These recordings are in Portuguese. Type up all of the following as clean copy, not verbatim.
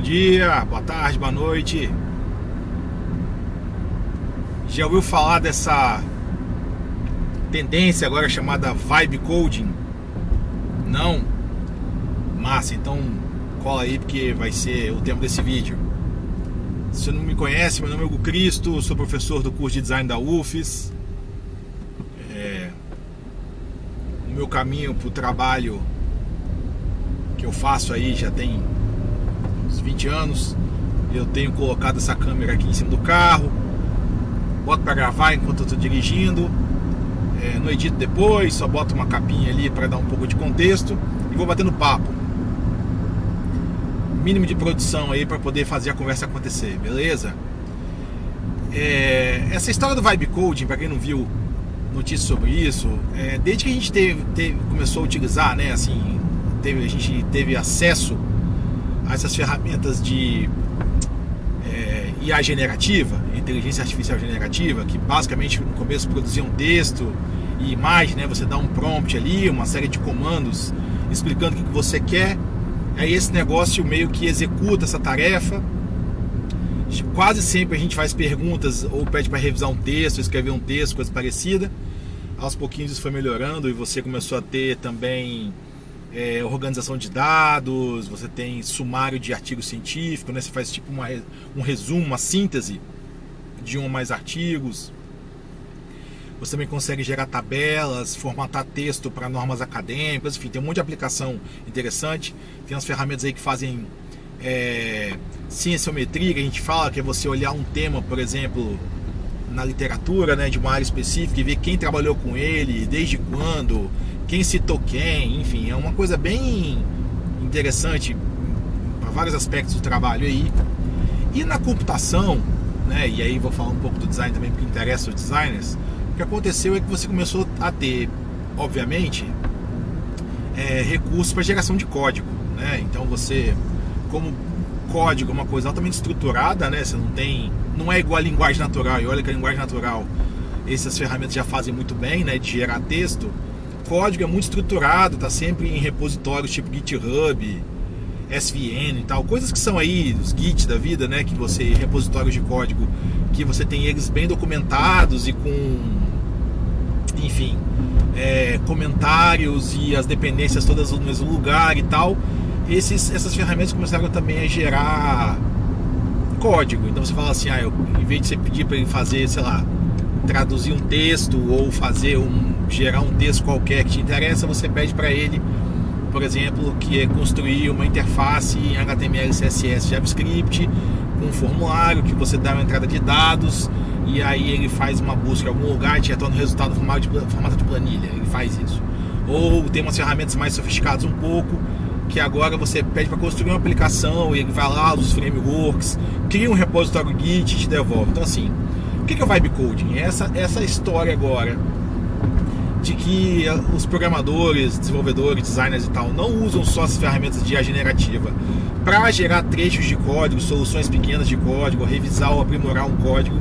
dia, boa tarde, boa noite. Já ouviu falar dessa tendência agora chamada Vibe Coding? Não? Massa, então cola aí porque vai ser o tema desse vídeo. Se você não me conhece, meu nome é Hugo Cristo, sou professor do curso de design da UFES. O meu caminho para o trabalho que eu faço aí já tem uns 20 anos. Eu tenho colocado essa câmera aqui em cima do carro, boto para gravar enquanto eu estou dirigindo, não edito depois, só boto uma capinha ali para dar um pouco de contexto e vou batendo papo. Mínimo de produção aí para poder fazer a conversa acontecer, beleza? Essa história do Vibe Coding, para quem não viu notícias sobre isso, desde que a gente começou a utilizar, né, assim, a gente teve acesso a essas ferramentas de IA generativa, inteligência artificial generativa, que basicamente no começo produzia um texto e imagem, né? Você dá um prompt ali, uma série de comandos explicando o que você quer. Aí esse negócio meio que executa essa tarefa. Quase sempre a gente faz perguntas ou pede para revisar um texto, escrever um texto, coisa parecida. Aos pouquinhos isso foi melhorando e você começou a ter também organização de dados, você tem sumário de artigo científico, né? Você faz tipo um resumo, uma síntese de um ou mais artigos. Você também consegue gerar tabelas, formatar texto para normas acadêmicas, enfim, tem um monte de aplicação interessante. Tem umas ferramentas aí que fazem cienciometria, que a gente fala, que é você olhar um tema, por exemplo, na literatura, né, de uma área específica e ver quem trabalhou com ele, desde quando, quem citou quem, enfim, é uma coisa bem interessante para vários aspectos do trabalho aí. E na computação, né, e aí vou falar um pouco do design também, porque interessa os designers. O que aconteceu é que você começou a ter, obviamente, recursos para geração de código, né? Então você, como código é uma coisa altamente estruturada, né? Você não é igual a linguagem natural. E olha que a linguagem natural, essas ferramentas já fazem muito bem, né? De gerar texto. Código é muito estruturado, tá sempre em repositórios tipo GitHub, SVN e tal, coisas que são aí os Git da vida, né? Que você, repositórios de código, que você tem eles bem documentados e com, enfim, comentários e as dependências todas no mesmo lugar e tal. Essas ferramentas começaram também a gerar código. Então você fala assim, em vez de você pedir para ele fazer, sei lá, traduzir um texto ou gerar um texto qualquer que te interessa, você pede para ele, por exemplo, que é construir uma interface em HTML, CSS, JavaScript, com um formulário que você dá uma entrada de dados e aí ele faz uma busca em algum lugar e te retorna o resultado no formato de planilha. Ele faz isso. Ou tem umas ferramentas mais sofisticadas um pouco, que agora você pede para construir uma aplicação e ele vai lá, usa os frameworks, cria um repositório Git e te devolve. Então assim, o que é o Vibe Coding? Essa história agora de que os programadores, desenvolvedores, designers e tal não usam só as ferramentas de IA generativa para gerar trechos de código, soluções pequenas de código, revisar ou aprimorar um código,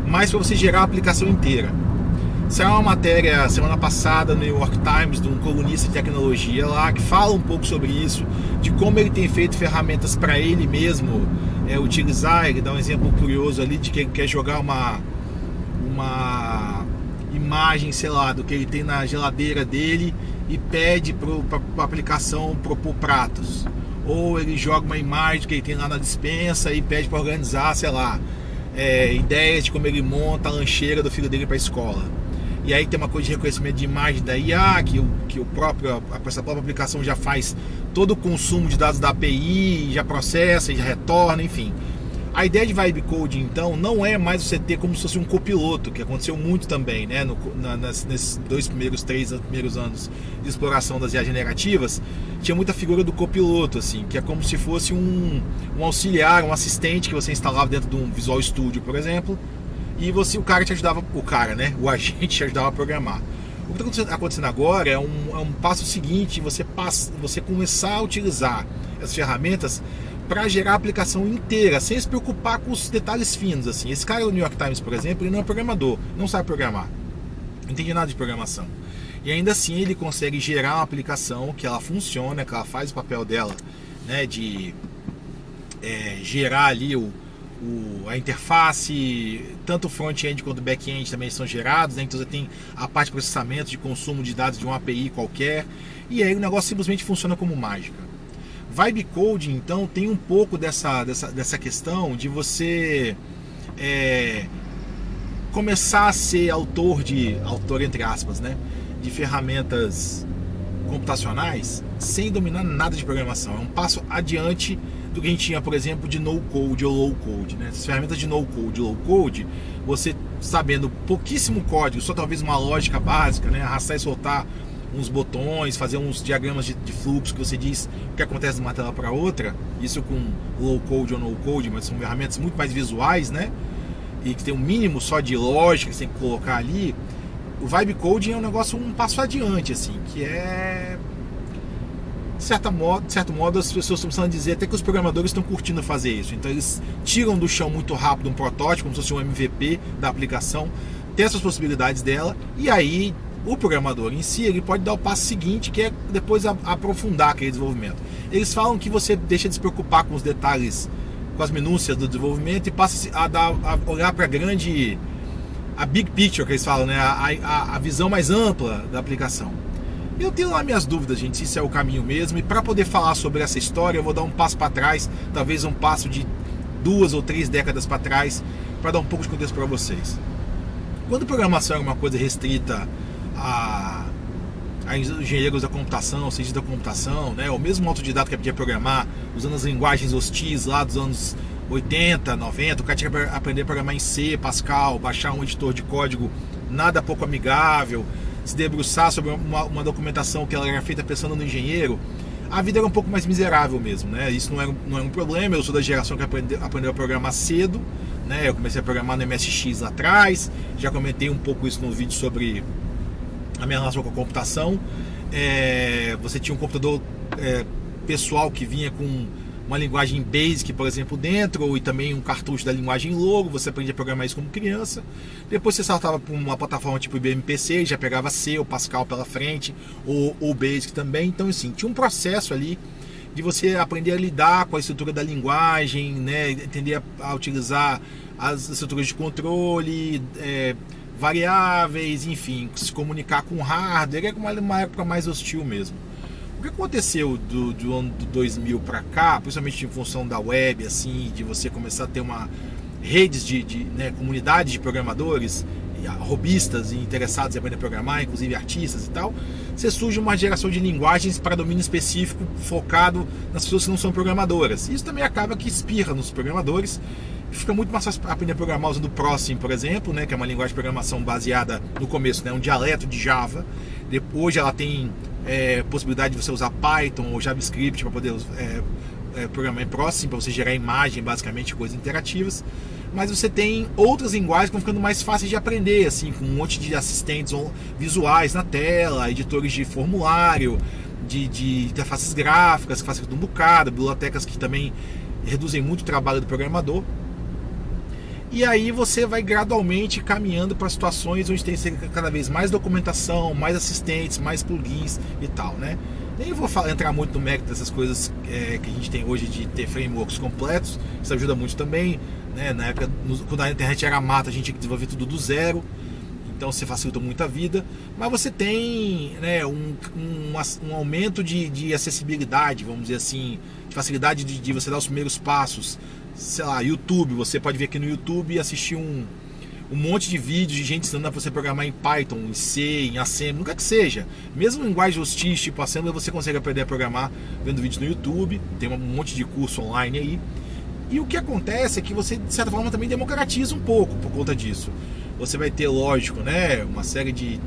mas para você gerar a aplicação inteira. Saiu uma matéria semana passada no New York Times de um colunista de tecnologia lá que fala um pouco sobre isso, de como ele tem feito ferramentas para ele mesmo utilizar. Ele dá um exemplo curioso ali de que ele quer jogar uma imagem, sei lá, do que ele tem na geladeira dele e pede para a aplicação propor pratos. Ou ele joga uma imagem que ele tem lá na despensa e pede para organizar, sei lá, ideias de como ele monta a lancheira do filho dele para a escola. E aí tem uma coisa de reconhecimento de imagem da IA, que essa própria aplicação já faz todo o consumo de dados da API, já processa e já retorna, enfim. A ideia de Vibe Coding, então, não é mais você ter como se fosse um copiloto, que aconteceu muito também, né? Nesses 3 primeiros anos de exploração das IA generativas, tinha muita figura do copiloto, assim, que é como se fosse um auxiliar, um assistente que você instalava dentro de um Visual Studio, por exemplo, e o cara te ajudava, o agente te ajudava a programar. O que está acontecendo agora é um passo seguinte, você começar a utilizar as ferramentas para gerar a aplicação inteira, sem se preocupar com os detalhes finos, assim. Esse cara do New York Times, por exemplo, ele não é programador, não sabe programar, não entende nada de programação. E ainda assim ele consegue gerar uma aplicação que ela funciona, que ela faz o papel dela, né, de gerar ali a interface, tanto o front-end quanto o back-end também são gerados, né? Então você tem a parte de processamento de consumo de dados de uma API qualquer, e aí o negócio simplesmente funciona como mágica. Vibe Coding, então, tem um pouco dessa questão de você começar a ser autor entre aspas, né, de ferramentas computacionais sem dominar nada de programação. É um passo adiante do que a gente tinha, por exemplo, de no-code ou low-code, né? Essas ferramentas de no-code, low-code, você sabendo pouquíssimo código, só talvez uma lógica básica, né? Arrastar e soltar uns botões, fazer uns diagramas de fluxo que você diz o que acontece de uma tela para outra, isso com low-code ou no-code, mas são ferramentas muito mais visuais, né? E que tem um mínimo só de lógica que você tem que colocar ali. O Vibe Coding é um negócio um passo adiante, assim, que é... De certo modo, as pessoas estão precisando dizer até que os programadores estão curtindo fazer isso. Então eles tiram do chão muito rápido um protótipo, como se fosse um MVP da aplicação, testam as possibilidades dela, e aí o programador em si, ele pode dar o passo seguinte, que é depois aprofundar aquele desenvolvimento. Eles falam que você deixa de se preocupar com os detalhes, com as minúcias do desenvolvimento e passa a olhar para a big picture, que eles falam, né? A visão mais ampla da aplicação. Eu tenho lá minhas dúvidas, gente, se isso é o caminho mesmo, e para poder falar sobre essa história eu vou dar um passo para trás, talvez um passo de 2 ou 3 décadas para trás, para dar um pouco de contexto para vocês. Quando programação era uma coisa restrita a engenheiros da computação, cientistas da computação, né, ou mesmo um autodidata que podia programar usando as linguagens hostis lá dos anos 80, 90, o cara tinha que aprender a programar em C, Pascal, baixar um editor de código nada pouco amigável, se debruçar sobre uma documentação que ela era feita pensando no engenheiro. A vida era um pouco mais miserável mesmo, né? Isso não era um problema. Eu sou da geração que aprendeu a programar cedo, né? Eu comecei a programar no MSX lá atrás, já comentei um pouco isso no vídeo sobre a minha relação com a computação. Você tinha um computador pessoal que vinha com uma linguagem Basic, por exemplo, dentro, e também um cartucho da linguagem Logo. Você aprendia a programar isso como criança. Depois você saltava para uma plataforma tipo IBM PC, já pegava C ou Pascal pela frente, ou Basic também. Então, assim, tinha um processo ali de você aprender a lidar com a estrutura da linguagem, né? Entender a utilizar as estruturas de controle, variáveis, enfim, se comunicar com o hardware. É uma época mais hostil mesmo. O que aconteceu do ano 2000 para cá, principalmente em função da web, assim, de você começar a ter uma redes né, comunidade de programadores, robistas e interessados em aprender a programar, inclusive artistas e tal, você surge uma geração de linguagens para domínio específico focado nas pessoas que não são programadoras. Isso também acaba que espirra nos programadores. Fica muito mais fácil aprender a programar usando o Prosim, por exemplo, né, que é uma linguagem de programação baseada no começo, né, um dialeto de Java. Hoje ela tem possibilidade de você usar Python ou JavaScript para poder programar em Prosim, para você gerar imagem, basicamente coisas interativas. Mas você tem outras linguagens que vão ficando mais fáceis de aprender, assim, com um monte de assistentes visuais na tela, editores de formulário, de interfaces gráficas que facilitam um bocado, bibliotecas que também reduzem muito o trabalho do programador. E aí você vai gradualmente caminhando para situações onde tem cada vez mais documentação, mais assistentes, mais plugins e tal, né? Nem vou entrar muito no mérito dessas coisas que a gente tem hoje de ter frameworks completos. Isso ajuda muito também, né? Na época, quando a internet era mata, a gente tinha que desenvolver tudo do zero. Então você facilita muito a vida. Mas você tem, né, um aumento de acessibilidade, vamos dizer assim, de facilidade de você dar os primeiros passos. Sei lá, YouTube, você pode vir aqui no YouTube e assistir um monte de vídeos de gente ensinando a você programar em Python, em C, em Assembly, nunca que seja. Mesmo em linguagem hostis tipo Assembly, você consegue aprender a programar vendo vídeos no YouTube. Tem um monte de curso online aí. E o que acontece é que você, de certa forma, também democratiza um pouco por conta disso. Você vai ter, lógico, né, uma série de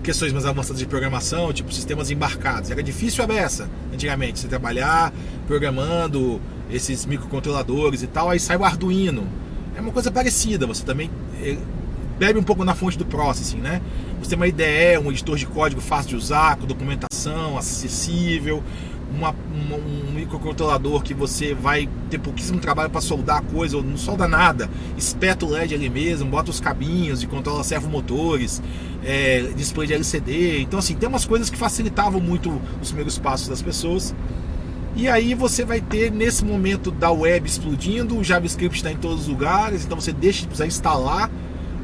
questões mais avançadas de programação, tipo sistemas embarcados. Era difícil a beça antigamente, você trabalhar programando esses microcontroladores e tal, aí sai o Arduino. É uma coisa parecida, você também bebe um pouco na fonte do processing, né? Você tem uma IDE, um editor de código fácil de usar, com documentação acessível, um microcontrolador que você vai ter pouquíssimo trabalho para soldar a coisa, ou não solda nada, espeta o LED ali mesmo, bota os cabinhos e controla servomotores, display de LCD. Então assim, tem umas coisas que facilitavam muito os primeiros passos das pessoas. E aí você vai ter, nesse momento da web explodindo, o JavaScript está em todos os lugares, então você deixa de precisar instalar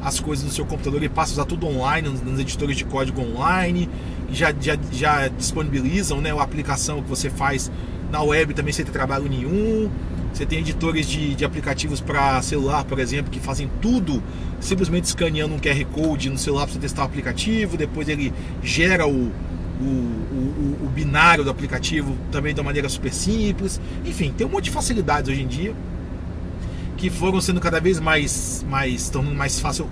as coisas no seu computador e passa a usar tudo online, nos editores de código online, e já disponibilizam, né, a aplicação que você faz na web também sem ter trabalho nenhum. Você tem editores de aplicativos para celular, por exemplo, que fazem tudo simplesmente escaneando um QR Code no celular para você testar o aplicativo, depois ele gera o binário do aplicativo também de uma maneira super simples. Enfim, tem um monte de facilidades hoje em dia que foram sendo cada vez mais tornando mais fácil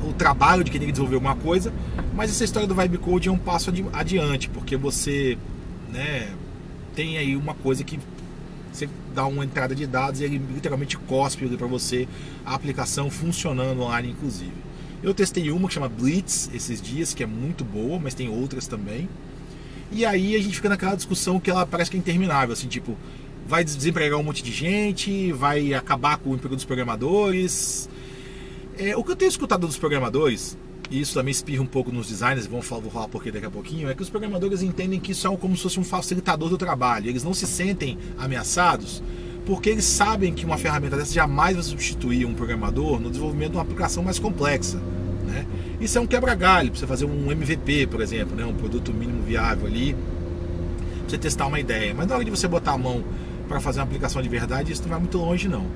o trabalho de quem tem que desenvolver alguma coisa. Mas essa história do Vibe Code é um passo adiante, porque você, né, tem aí uma coisa que você dá uma entrada de dados e ele literalmente cospe para você a aplicação funcionando online, inclusive. Eu testei uma que chama Blitz esses dias, que é muito boa, mas tem outras também. E aí a gente fica naquela discussão que ela parece que é interminável, assim, tipo, vai desempregar um monte de gente, vai acabar com o emprego dos programadores. O que eu tenho escutado dos programadores, e isso também espirra um pouco nos designers, vou falar por quê daqui a pouquinho, é que os programadores entendem que isso é como se fosse um facilitador do trabalho. Eles não se sentem ameaçados, porque eles sabem que uma ferramenta dessa jamais vai substituir um programador no desenvolvimento de uma aplicação mais complexa, né? Isso é um quebra-galho para você fazer um MVP, por exemplo, né? Um produto mínimo viável ali, pra você testar uma ideia. Mas na hora de você botar a mão para fazer uma aplicação de verdade, isso não vai muito longe, não.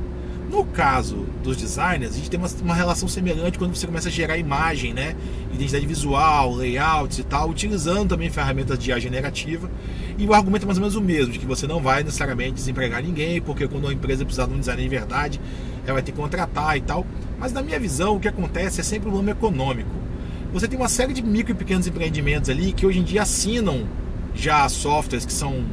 No caso dos designers, a gente tem uma relação semelhante quando você começa a gerar imagem, né? Identidade visual, layouts e tal, utilizando também ferramentas de IA generativa. E o argumento é mais ou menos o mesmo, de que você não vai necessariamente desempregar ninguém, porque quando uma empresa precisar de um designer de verdade, ela vai ter que contratar e tal. Mas na minha visão, o que acontece é sempre um problema econômico. Você tem uma série de micro e pequenos empreendimentos ali que hoje em dia assinam já softwares que são,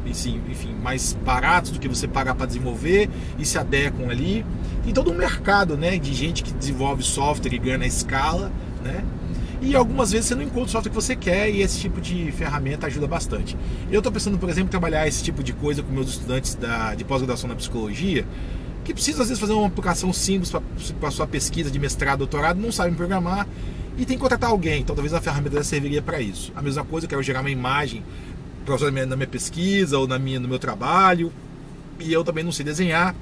enfim, mais baratos do que você pagar para desenvolver e se adequam ali. Tem todo um mercado, né, de gente que desenvolve software e ganha na escala, né? E algumas vezes você não encontra o software que você quer e esse tipo de ferramenta ajuda bastante. Eu estou pensando, por exemplo, em trabalhar esse tipo de coisa com meus estudantes de pós-graduação na psicologia, que precisam às vezes fazer uma aplicação simples para sua pesquisa de mestrado, doutorado, não sabem programar e tem que contratar alguém. Então talvez a ferramenta dessa serviria para isso. A mesma coisa, eu quero gerar uma imagem para usar na minha pesquisa ou no meu trabalho, e eu também não sei desenhar,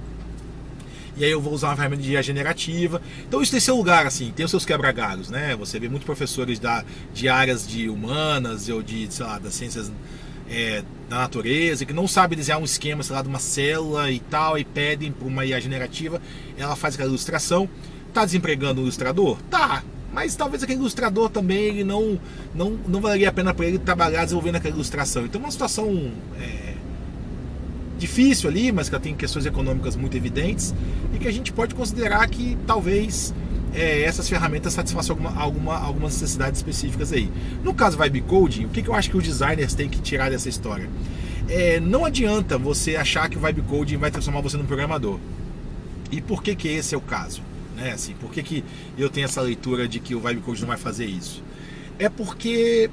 e aí eu vou usar uma ferramenta de IA generativa. Então isso tem seu lugar, assim, tem os seus quebra-galhos, né? Você vê muitos professores de áreas de humanas ou de, sei lá, das ciências da natureza, que não sabem desenhar um esquema, sei lá, de uma célula e tal, e pedem para uma IA generativa, ela faz aquela ilustração. Tá desempregando o ilustrador? Tá, mas talvez aquele ilustrador também ele não valeria a pena para ele trabalhar desenvolvendo aquela ilustração. Então é uma situação difícil ali, mas que ela tem questões econômicas muito evidentes e que a gente pode considerar que talvez essas ferramentas satisfaçam algumas necessidades específicas aí. No caso Vibe Coding, o que eu acho que os designers têm que tirar dessa história? Não adianta você achar que o Vibe Coding vai transformar você num programador. E por que esse é o caso? Né? Assim, por que eu tenho essa leitura de que o Vibe Coding não vai fazer isso? É porque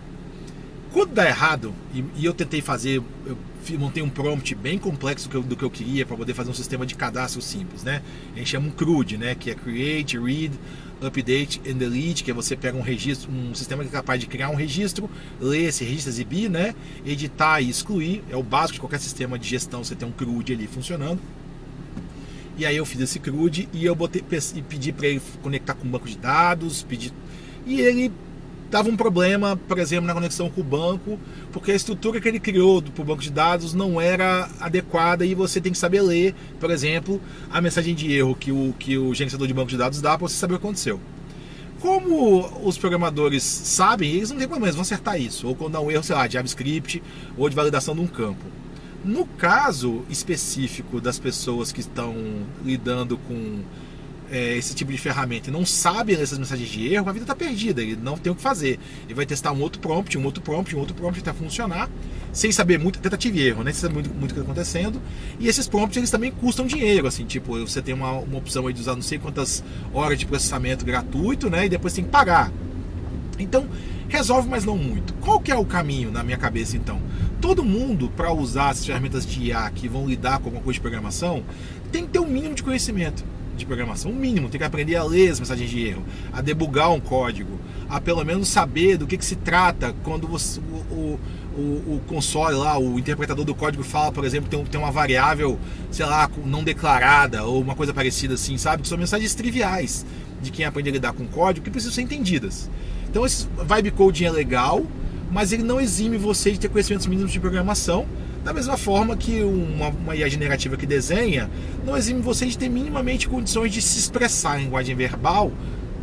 quando dá errado, e eu tentei fazer, eu montei um prompt bem complexo do que eu queria para poder fazer um sistema de cadastro simples, né? A gente chama um CRUD, né? Que é Create, Read, Update and Delete, que é você pega um registro, um sistema que é capaz de criar um registro, ler esse registro, exibir, né? Editar e excluir, é o básico de qualquer sistema de gestão, você tem um CRUD ali funcionando. E aí eu fiz esse CRUD e eu pedi para ele conectar com o banco de dados, e ele dava um problema, por exemplo, na conexão com o banco, porque a estrutura que ele criou para o banco de dados não era adequada e você tem que saber ler, por exemplo, a mensagem de erro que o gerenciador de banco de dados dá para você saber o que aconteceu. Como os programadores sabem, eles não têm problema, eles vão acertar isso, ou quando dá um erro, sei lá, de JavaScript ou de validação de um campo. No caso específico das pessoas que estão lidando com esse tipo de ferramenta e não sabem essas mensagens de erro, a vida está perdida, ele não tem o que fazer. Ele vai testar um outro prompt até funcionar, sem saber muito, tentativa e erro, né? Sem saber muito o que está acontecendo. E esses prompts eles também custam dinheiro, assim, tipo, você tem uma opção aí de usar não sei quantas horas de processamento gratuito, né? E depois tem que pagar. Então, resolve, mas não muito. Qual que é o caminho na minha cabeça, então? todo mundo, para usar as ferramentas de IA que vão lidar com alguma coisa de programação, tem que ter um mínimo de conhecimento de programação, um mínimo, tem que aprender a ler as mensagens de erro, a debugar um código, a pelo menos saber do que se trata quando você, o console lá, o interpretador do código fala, por exemplo, tem uma variável, sei lá, não declarada ou uma coisa parecida assim, sabe? Que são mensagens triviais de quem aprende a lidar com código que precisam ser entendidas. Então esse vibe coding é legal, mas ele não exime você de ter conhecimentos mínimos de programação, da mesma forma que uma IA generativa que desenha não exime você de ter minimamente condições de se expressar em linguagem verbal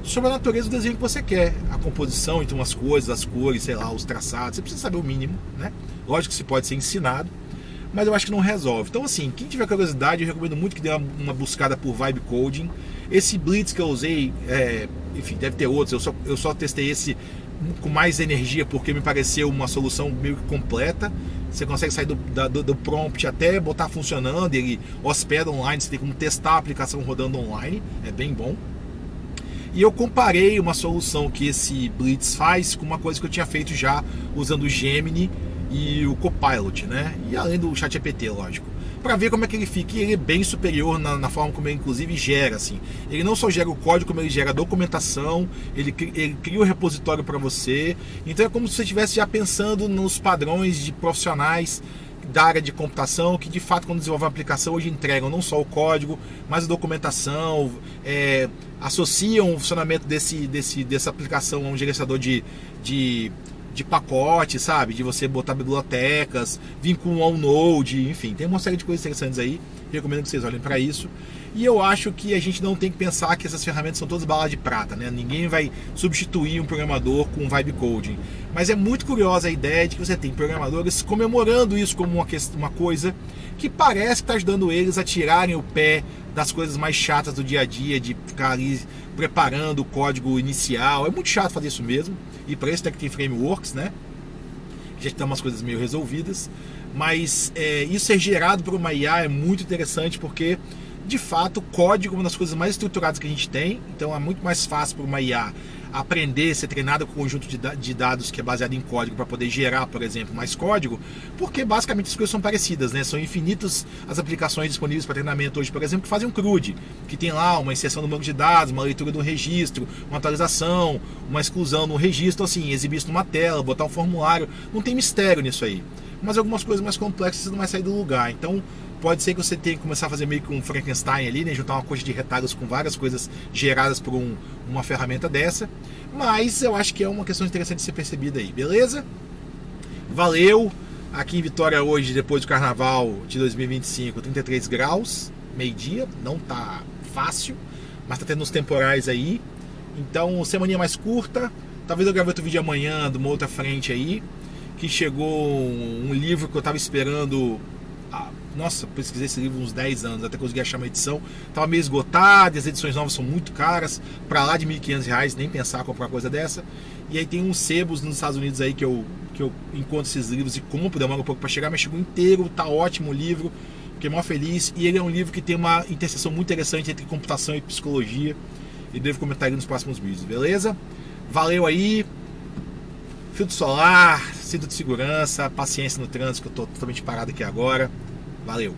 sobre a natureza do desenho que você quer, a composição entre umas coisas, as cores, sei lá, os traçados. Você precisa saber o mínimo, né? Lógico que isso pode ser ensinado, mas eu acho que não resolve. Então assim, quem tiver curiosidade, eu recomendo muito que dê uma buscada por vibe coding. Esse Blitz que eu usei, enfim, deve ter outros, eu só testei esse com mais energia porque me pareceu uma solução meio que completa. Você consegue sair do prompt até botar funcionando, ele hospeda online, você tem como testar a aplicação rodando online, é bem bom. E eu comparei uma solução que esse Blitz faz com uma coisa que eu tinha feito já usando o Gemini e o Copilot, né? E além do ChatGPT, lógico, para ver como é que ele fica. E ele é bem superior na forma como ele inclusive gera, assim. Ele não só gera o código, como ele gera a documentação, ele cria o repositório para você. Então é como se você estivesse já pensando nos padrões de profissionais da área de computação, que de fato quando desenvolvem uma aplicação hoje entregam não só o código, mas a documentação, associam o funcionamento dessa aplicação a um gerenciador de pacote, sabe? De você botar bibliotecas, vincular um Node, enfim, tem uma série de coisas interessantes aí. Recomendo que vocês olhem para isso. E eu acho que a gente não tem que pensar que essas ferramentas são todas bala de prata, né? Ninguém vai substituir um programador com vibe coding. Mas é muito curiosa a ideia de que você tem programadores comemorando isso como uma coisa que parece que está ajudando eles a tirarem o pé das coisas mais chatas do dia a dia, de ficar ali preparando o código inicial. É muito chato fazer isso mesmo. E para isso tem frameworks, né? Já tem umas coisas meio resolvidas. Mas isso ser gerado por uma IA é muito interessante porque, de fato, o código é uma das coisas mais estruturadas que a gente tem. Então é muito mais fácil para uma IA aprender, ser treinada com um conjunto de dados que é baseado em código para poder gerar, por exemplo, mais código, porque basicamente as coisas são parecidas, né? São infinitas as aplicações disponíveis para treinamento hoje, por exemplo, que fazem um CRUD, que tem lá uma inserção no banco de dados, uma leitura do registro, uma atualização, uma exclusão no registro, assim, exibir isso numa tela, botar um formulário. Não tem mistério nisso aí. Mas algumas coisas mais complexas você não vai sair do lugar. Então pode ser que você tenha que começar a fazer meio que um Frankenstein ali, né? Juntar uma coisa de retalhos com várias coisas geradas por uma ferramenta dessa. Mas eu acho que é uma questão interessante de ser percebida aí, beleza? Valeu! Aqui em Vitória hoje, depois do Carnaval de 2025, 33 graus, meio-dia. Não tá fácil, mas tá tendo uns temporais aí. Então, semaninha mais curta. Talvez eu grave outro vídeo amanhã de uma outra frente aí. Que chegou um livro que eu tava esperando. Nossa, pesquisei esse livro uns 10 anos até conseguir achar uma edição. Tava meio esgotado, as edições novas são muito caras, pra lá de R$1.500, nem pensar em comprar uma coisa dessa. E aí tem uns sebos nos Estados Unidos aí que eu encontro esses livros e compro, demora um pouco pra chegar, mas chegou inteiro, tá ótimo o livro, fiquei mó feliz. E ele é um livro que tem uma interseção muito interessante entre computação e psicologia, e devo comentar ele nos próximos vídeos, beleza? Valeu aí! Filtro solar, cinto de segurança, paciência no trânsito, que eu tô totalmente parado aqui agora. Valeu!